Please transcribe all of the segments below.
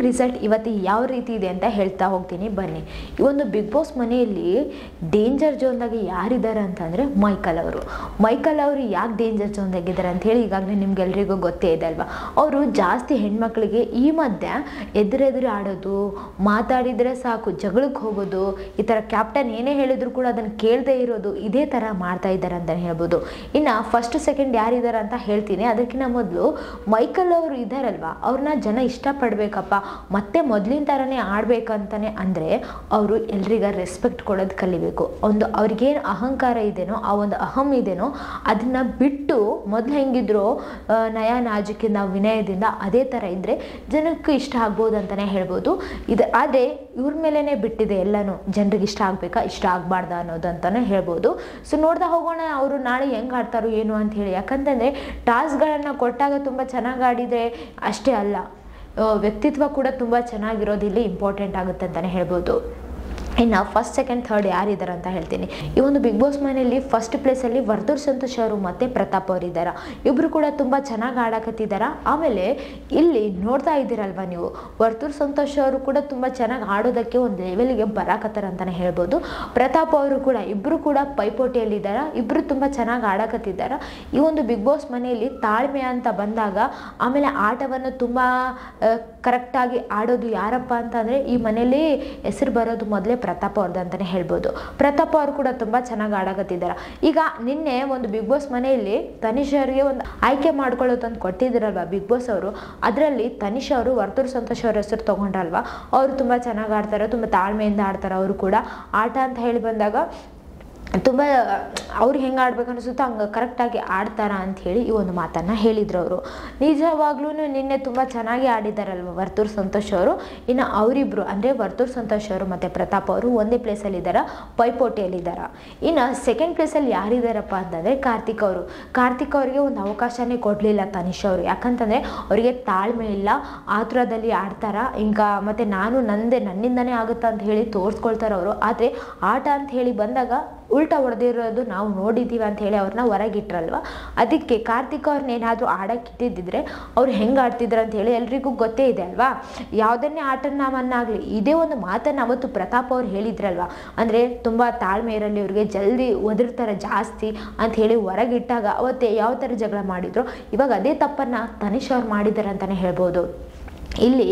Result ಇವತ್ತು ಯಾವ ರೀತಿ ಇದೆ ಅಂತ ಹೇಳ್ತಾ ಹೋಗ್ತೀನಿ ಬನ್ನಿ. ಈ ಒಂದು ಬಿಗ್ ಬಾಸ್ ಮನೆಯಲ್ಲಿ ಡೇಂಜರ್ ಝೋನ್ದಾಗೆ ಯಾರಿದ್ದಾರೆ ಅಂತಂದರೆ ಮೈಕಲ್ ಅವರು ಯಾಕೆ ಡೇಂಜರ್ ಝೋನ್ದಾಗಿದ್ದಾರೆ ಅಂತ ಹೇಳಿ ಈಗಾಗಲೇ ನಿಮ್ಗೆಲ್ರಿಗೂ ಗೊತ್ತೇ ಇದೆ ಅಲ್ವಾ. ಅವರು ಜಾಸ್ತಿ ಹೆಣ್ಮಕ್ಳಿಗೆ ಈ ಮಧ್ಯೆ ಎದುರೆದುರು ಆಡೋದು, ಮಾತಾಡಿದರೆ ಸಾಕು ಜಗಳಕ್ಕೆ ಹೋಗೋದು, ಈ ಥರ ಕ್ಯಾಪ್ಟನ್ ಏನೇ ಹೇಳಿದ್ರು ಕೂಡ ಅದನ್ನು ಕೇಳದೇ ಇರೋದು, ಇದೇ ಥರ ಮಾಡ್ತಾ ಇದ್ದಾರೆ ಅಂತಲೇ ಹೇಳ್ಬೋದು. ಇನ್ನು ಫಸ್ಟ್ ಸೆಕೆಂಡ್ ಯಾರಿದ್ದಾರೆ ಅಂತ ಹೇಳ್ತೀನಿ. ಅದಕ್ಕಿಂತ ಮೊದಲು ಮೈಕಲ್ ಅವರು ಇದ್ದಾರಲ್ವ, ಅವ್ರನ್ನ ಜನ ಇಷ್ಟಪಡಬೇಕಪ್ಪ, ಮತ್ತೆ ಮೊದಲಿನ ಥರನೇ ಆಡಬೇಕಂತಾನೆ ಅಂದರೆ ಅವರು ಎಲ್ರಿಗ ರೆಸ್ಪೆಕ್ಟ್ ಕೊಡೋದು ಕಲಿಬೇಕು. ಒಂದು ಅವ್ರಿಗೇನು ಅಹಂಕಾರ ಇದೆನೋ, ಆ ಒಂದು ಅಹಂ ಇದೆನೋ ಅದನ್ನು ಬಿಟ್ಟು ಮೊದಲು ಹೆಂಗಿದ್ರು ನಯ ನಾಜುಕಿಂದ ವಿನಯದಿಂದ ಅದೇ ಥರ ಇದ್ದರೆ ಜನಕ್ಕೆ ಇಷ್ಟ ಆಗ್ಬೋದು ಅಂತಲೇ ಹೇಳ್ಬೋದು. ಆದರೆ ಇವ್ರ ಮೇಲೇ ಬಿಟ್ಟಿದೆ ಎಲ್ಲನೂ, ಜನರಿಗೆ ಇಷ್ಟ ಆಗಬೇಕಾ ಇಷ್ಟ ಆಗಬಾರ್ದ ಅನ್ನೋದು ಅಂತಲೇ ಹೇಳ್ಬೋದು. ಸೊ ನೋಡ್ತಾ ಹೋಗೋಣ ಅವರು ನಾಳೆ ಹೆಂಗೆ ಆಡ್ತಾರೋ ಏನು ಅಂತ ಹೇಳಿ. ಯಾಕಂತಂದರೆ ಟಾಸ್ಕ್ಗಳನ್ನು ಕೊಟ್ಟಾಗ ತುಂಬ ಚೆನ್ನಾಗಿ ಆಡಿದರೆ ಅಷ್ಟೇ ಅಲ್ಲ, ವ್ಯಕ್ತಿತ್ವ ಕೂಡ ತುಂಬ ಚೆನ್ನಾಗಿರೋದು ಇಲ್ಲಿ ಇಂಪಾರ್ಟೆಂಟ್ ಆಗುತ್ತೆ ಅಂತಲೇ ಹೇಳ್ಬೋದು. ಇನ್ನು ಫಸ್ಟ್ ಸೆಕೆಂಡ್ ಥರ್ಡ್ ಯಾರಿದ್ದಾರೆ ಅಂತ ಹೇಳ್ತೀನಿ. ಈ ಒಂದು ಬಿಗ್ ಬಾಸ್ ಮನೆಯಲ್ಲಿ ಫಸ್ಟ್ ಪ್ಲೇಸಲ್ಲಿ ವರ್ತೂರ್ ಸಂತೋಷ್ ಅವರು ಮತ್ತು ಪ್ರತಾಪ್ ಅವರು ಇದ್ದಾರೆ. ಇಬ್ಬರು ಕೂಡ ತುಂಬ ಚೆನ್ನಾಗಿ ಆಡಕತ್ತಿದ್ದಾರೆ. ಆಮೇಲೆ ಇಲ್ಲಿ ನೋಡ್ತಾ ಇದ್ದೀರಲ್ವ ನೀವು, ವರ್ತೂರ್ ಸಂತೋಷ್ ಅವರು ಕೂಡ ತುಂಬ ಚೆನ್ನಾಗಿ ಆಡೋದಕ್ಕೆ ಒಂದು ಲೆವೆಲ್ಗೆ ಬರಾಕತ್ತಾರೆ ಅಂತಲೇ ಹೇಳ್ಬೋದು. ಪ್ರತಾಪ್ ಅವರು ಕೂಡ ಇಬ್ಬರು ಕೂಡ ಪೈಪೋಟಿಯಲ್ಲಿದ್ದಾರೆ. ಇಬ್ಬರು ತುಂಬ ಚೆನ್ನಾಗಿ ಆಡಕತ್ತಿದ್ದಾರೆ. ಈ ಒಂದು ಬಿಗ್ ಬಾಸ್ ಮನೆಯಲ್ಲಿ ತಾಳ್ಮೆ ಅಂತ ಬಂದಾಗ, ಆಮೇಲೆ ಆಟವನ್ನು ತುಂಬ ಕರೆಕ್ಟಾಗಿ ಆಡೋದು ಯಾರಪ್ಪ ಅಂತಂದರೆ ಈ ಮನೆಯಲ್ಲಿ ಹೆಸರು ಬರೋದು ಮೊದಲೇ ಪ್ರತಾಪ್ ಅವ್ರದ್ದು ಅಂತಲೇ ಹೇಳ್ಬೋದು. ಪ್ರತಾಪ್ ಅವರು ಕೂಡ ತುಂಬ ಚೆನ್ನಾಗಿ ಆಡಕತ್ತಿದ್ದಾರೆ. ಈಗ ನಿನ್ನೆ ಒಂದು ಬಿಗ್ ಬಾಸ್ ಮನೆಯಲ್ಲಿ ತನಿಷ್ ಅವರಿಗೆ ಒಂದು ಆಯ್ಕೆ ಮಾಡ್ಕೊಳ್ಳೋದಂತ ಕೊಟ್ಟಿದ್ದೀರಲ್ವ ಬಿಗ್ ಬಾಸ್ ಅವರು, ಅದರಲ್ಲಿ ತನಿಷ್ ಅವರು ವರ್ತೂರ್ ಸಂತೋಷ್ ಅವ್ರ ಹೆಸರು ತೊಗೊಂಡ್ರಲ್ವ, ಅವರು ತುಂಬ ಚೆನ್ನಾಗಿ ಆಡ್ತಾರೆ, ತುಂಬ ತಾಳ್ಮೆಯಿಂದ ಆಡ್ತಾರೆ. ಅವರು ಕೂಡ ಆಟ ಅಂತ ಹೇಳಿ ಬಂದಾಗ ತುಂಬ ಅವ್ರು ಹೆಂಗೆ ಆಡ್ಬೇಕು ಅನಿಸುತ್ತೋ ಹಂಗೆ ಕರೆಕ್ಟಾಗಿ ಆಡ್ತಾರ ಅಂಥೇಳಿ ಈ ಒಂದು ಮಾತನ್ನು ಹೇಳಿದರು ಅವರು. ನಿಜವಾಗ್ಲೂ ನಿನ್ನೆ ತುಂಬ ಚೆನ್ನಾಗಿ ಆಡಿದ್ದಾರಲ್ವ ವರ್ತೂರ್ ಸಂತೋಷ್ ಅವರು. ಇನ್ನು ಅವರಿಬ್ಬರು ಅಂದರೆ ವರ್ತೂರ್ ಸಂತೋಷ್ ಅವರು ಮತ್ತು ಪ್ರತಾಪ್ ಅವರು ಒಂದೇ ಪ್ಲೇಸಲ್ಲಿದ್ದಾರೆ, ಪೈಪೋಟಿಯಲ್ಲಿದ್ದಾರೆ. ಇನ್ನು ಸೆಕೆಂಡ್ ಪ್ಲೇಸಲ್ಲಿ ಯಾರಿದ್ದಾರಪ್ಪ ಅಂತಂದರೆ ಕಾರ್ತಿಕ್ ಅವರಿಗೆ ಒಂದು ಅವಕಾಶನೇ ಕೊಡಲಿಲ್ಲ ತನಿಷ್ ಅವರು. ಯಾಕಂತಂದರೆ ಅವರಿಗೆ ತಾಳ್ಮೆ ಇಲ್ಲ, ಆತುರದಲ್ಲಿ ಆಡ್ತಾರ, ఇంకా ಮತ್ತು ನನ್ನಿಂದನೇ ಆಗುತ್ತಾ ಅಂತ ಹೇಳಿ ತೋರಿಸ್ಕೊಳ್ತಾರೆ ಅವರು. ಆದರೆ ಆಟ ಅಂತ ಹೇಳಿ ಬಂದಾಗ ಉಲ್ಟಾ ಹೊಡೆದಿರೋದು ನಾವು ನೋಡಿದ್ದೀವಿ ಅಂತ ಹೇಳಿ ಅವ್ರನ್ನ ಹೊರಗಿಟ್ರಲ್ವ. ಅದಕ್ಕೆ ಕಾರ್ತಿಕ್ ಅವ್ರನ್ನ ಏನಾದರೂ ಆಡೋಕ್ಕಿಟ್ಟಿದ್ದಿದ್ರೆ ಅವ್ರು ಹೆಂಗೆ ಆಡ್ತಿದ್ರು ಅಂತ ಹೇಳಿ ಎಲ್ರಿಗೂ ಗೊತ್ತೇ ಇದೆ ಅಲ್ವಾ. ಯಾವುದನ್ನೇ ಆಟವನ್ನಾಗಲಿ ಇದೇ ಒಂದು ಮಾತನ್ನು ಅವತ್ತು ಪ್ರತಾಪ್ ಅವ್ರು ಹೇಳಿದ್ರಲ್ವ, ಅಂದರೆ ತುಂಬ ತಾಳ್ಮೆ ಇರಲಿ ಇವ್ರಿಗೆ, ಜಲ್ದಿ ಒದರ್ತಾರೆ ಜಾಸ್ತಿ ಅಂತ ಹೇಳಿ ಹೊರಗಿಟ್ಟಾಗ ಅವತ್ತೇ ಯಾವ ಥರ ಜಗಳ ಮಾಡಿದ್ರು, ಇವಾಗ ಅದೇ ತಪ್ಪನ್ನು ತನಿಷ್ ಅವ್ರು ಮಾಡಿದ್ದಾರೆ ಅಂತಲೇ ಹೇಳ್ಬೋದು. ಇಲ್ಲಿ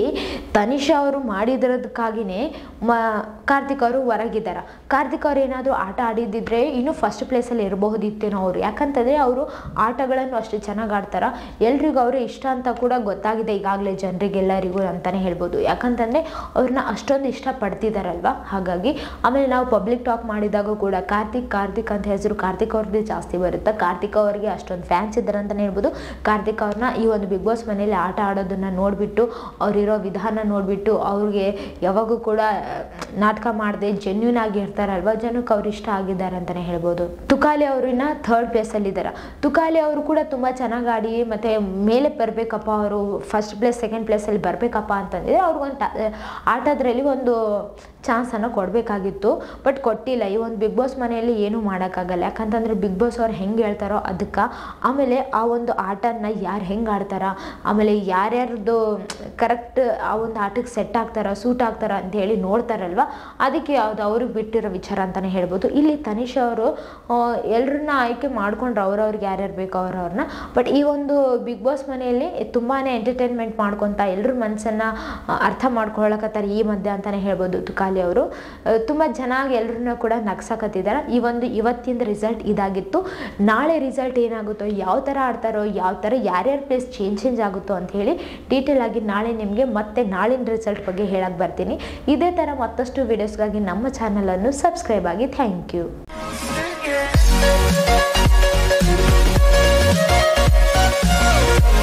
ತನಿಷ್ ಅವರು ಮಾಡಿದಿರೋದಕ್ಕಾಗಿಯೇ ಕಾರ್ತಿಕ್ ಅವರು ಹೊರಗಿದ್ದಾರೆ. ಕಾರ್ತಿಕ್ ಅವರು ಏನಾದರೂ ಆಟ ಆಡಿದ್ದಿದ್ರೆ ಇನ್ನೂ ಫಸ್ಟ್ ಪ್ಲೇಸಲ್ಲಿ ಇರಬಹುದಿತ್ತೇನೋ ಅವರು. ಯಾಕಂತಂದರೆ ಅವರು ಆಟಗಳನ್ನು ಅಷ್ಟು ಚೆನ್ನಾಗಿ ಆಡ್ತಾರೆ, ಎಲ್ರಿಗೂ ಅವರೇ ಇಷ್ಟ ಅಂತ ಕೂಡ ಗೊತ್ತಾಗಿದೆ ಈಗಾಗಲೇ ಜನರಿಗೆಲ್ಲರಿಗೂ ಅಂತಲೇ ಹೇಳ್ಬೋದು. ಯಾಕಂತಂದರೆ ಅವ್ರನ್ನ ಅಷ್ಟೊಂದು ಇಷ್ಟಪಡ್ತಿದ್ದಾರಲ್ವ, ಹಾಗಾಗಿ. ಆಮೇಲೆ ನಾವು ಪಬ್ಲಿಕ್ ಟಾಕ್ ಮಾಡಿದಾಗ ಕೂಡ ಕಾರ್ತಿಕ್ ಅಂತ ಹೆಸರು ಕಾರ್ತಿಕ್ ಅವ್ರದ್ದೇ ಜಾಸ್ತಿ ಬರುತ್ತೆ. ಕಾರ್ತಿಕ್ ಅವರಿಗೆ ಅಷ್ಟೊಂದು ಫ್ಯಾನ್ಸ್ ಇದ್ದಾರೆ ಅಂತಲೇ ಹೇಳ್ಬೋದು. ಕಾರ್ತಿಕ್ ಅವ್ರನ್ನ ಈ ಒಂದು ಬಿಗ್ ಬಾಸ್ ಮನೆಯಲ್ಲಿ ಆಟ ಆಡೋದನ್ನು ನೋಡಿಬಿಟ್ಟು, ಅವರಿರೋ ವಿಧಾನ ನೋಡಿಬಿಟ್ಟು, ಅವ್ರಿಗೆ ಯಾವಾಗೂ ಕೂಡ ನಾಟಕ ಮಾಡದೆ ಜೆನ್ಯೂನ್ ಆಗಿ ಇರ್ತಾರಲ್ವ, ಜನಕ್ಕೆ ಅವ್ರು ಇಷ್ಟ ಆಗಿದ್ದಾರೆ ಅಂತಲೇ ಹೇಳ್ಬೋದು. ತುಕಾಲಿ ಅವರಿನ ಥರ್ಡ್ ಪ್ಲೇಸಲ್ಲಿದ್ದಾರೆ. ತುಕಾಲಿ ಅವರು ಕೂಡ ತುಂಬ ಚೆನ್ನಾಗಿ ಆಡಿ ಮತ್ತು ಮೇಲೆ ಬರಬೇಕಪ್ಪ, ಅವರು ಫಸ್ಟ್ ಪ್ಲೇಸ್ ಸೆಕೆಂಡ್ ಪ್ಲೇಸಲ್ಲಿ ಬರಬೇಕಪ್ಪ ಅಂತಂದರೆ ಅವ್ರಿಗೊಂದು ಆಟದ್ರಲ್ಲಿ ಒಂದು ಚಾನ್ಸನ್ನು ಕೊಡಬೇಕಾಗಿತ್ತು, ಬಟ್ ಕೊಟ್ಟಿಲ್ಲ. ಈ ಒಂದು ಬಿಗ್ ಬಾಸ್ ಮನೆಯಲ್ಲಿ ಏನೂ ಮಾಡೋಕ್ಕಾಗಲ್ಲ. ಯಾಕಂತಂದರೆ ಬಿಗ್ ಬಾಸ್ ಅವ್ರು ಹೆಂಗೆ ಹೇಳ್ತಾರೋ ಅದಕ್ಕೆ, ಆಮೇಲೆ ಆ ಒಂದು ಆಟನ ಯಾರು ಹೆಂಗೆ ಆಡ್ತಾರ, ಆಮೇಲೆ ಯಾರ್ಯಾರ್ದು ಕರೆಕ್ಟ್ ಆ ಒಂದು ಆಟಕ್ಕೆ ಸೆಟ್ ಆಗ್ತಾರ, ಸೂಟ್ ಆಗ್ತಾರ ಅಂತ ಹೇಳಿ ನೋಡ್ತಾರಲ್ವ, ಅದಕ್ಕೆ ಯಾವುದು ಅವ್ರಿಗೆ ಬಿಟ್ಟಿರೋ ವಿಚಾರ ಅಂತಲೇ ಹೇಳ್ಬೋದು. ಇಲ್ಲಿ ತನಿಷ್ ಅವರು ಎಲ್ಲರನ್ನ ಆಯ್ಕೆ ಮಾಡ್ಕೊಂಡ್ರು, ಅವ್ರವ್ರಿಗೆ ಯಾರ್ಯಾರು ಬೇಕೋ ಅವ್ರವ್ರನ್ನ. ಬಟ್ ಈ ಒಂದು ಬಿಗ್ ಬಾಸ್ ಮನೆಯಲ್ಲಿ ತುಂಬಾ ಎಂಟರ್ಟೈನ್ಮೆಂಟ್ ಮಾಡ್ಕೊತಾ ಎಲ್ಲರ ಮನಸ್ಸನ್ನು ಅರ್ಥ ಮಾಡ್ಕೊಳ್ಳಕತ್ತಾರೆ ಈ ಮಧ್ಯೆ ಅಂತಲೇ ಹೇಳ್ಬೋದು. ತುಕಾಲಿ ಅವರು ತುಂಬ ಚೆನ್ನಾಗಿ ಎಲ್ಲರನ್ನ ಕೂಡ ನಗ್ಸಕತ್ತಿದ್ದಾರೆ. ಇವತ್ತಿನ ರಿಸಲ್ಟ್ ಇದಾಗಿತ್ತು. ನಾಳೆ ರಿಸಲ್ಟ್ ಏನಾಗುತ್ತೋ, ಯಾವ ಥರ ಆಡ್ತಾರೋ, ಯಾವ ಥರ ಯಾರ್ಯಾರ ಪ್ಲೇಸ್ ಚೇಂಜ್ ಆಗುತ್ತೋ ಅಂತ ಹೇಳಿ ಡೀಟೇಲ್ ಆಗಿ ನಾಳೆ ನಿಮಗೆ ಮತ್ತೆ ನಾಳಿನ ರಿಸಲ್ಟ್ ಬಗ್ಗೆ ಹೇಳಕ್ಕೆ ಬರ್ತೀನಿ. ಇದೇ ಥರ ಮತ್ತಷ್ಟು ವಿಡಿಯೋಸ್ಗಾಗಿ ನಮ್ಮ ಚಾನಲನ್ನು ಸಬ್ಸ್ಕ್ರೈಬ್ ಆಗಿ. Thank you.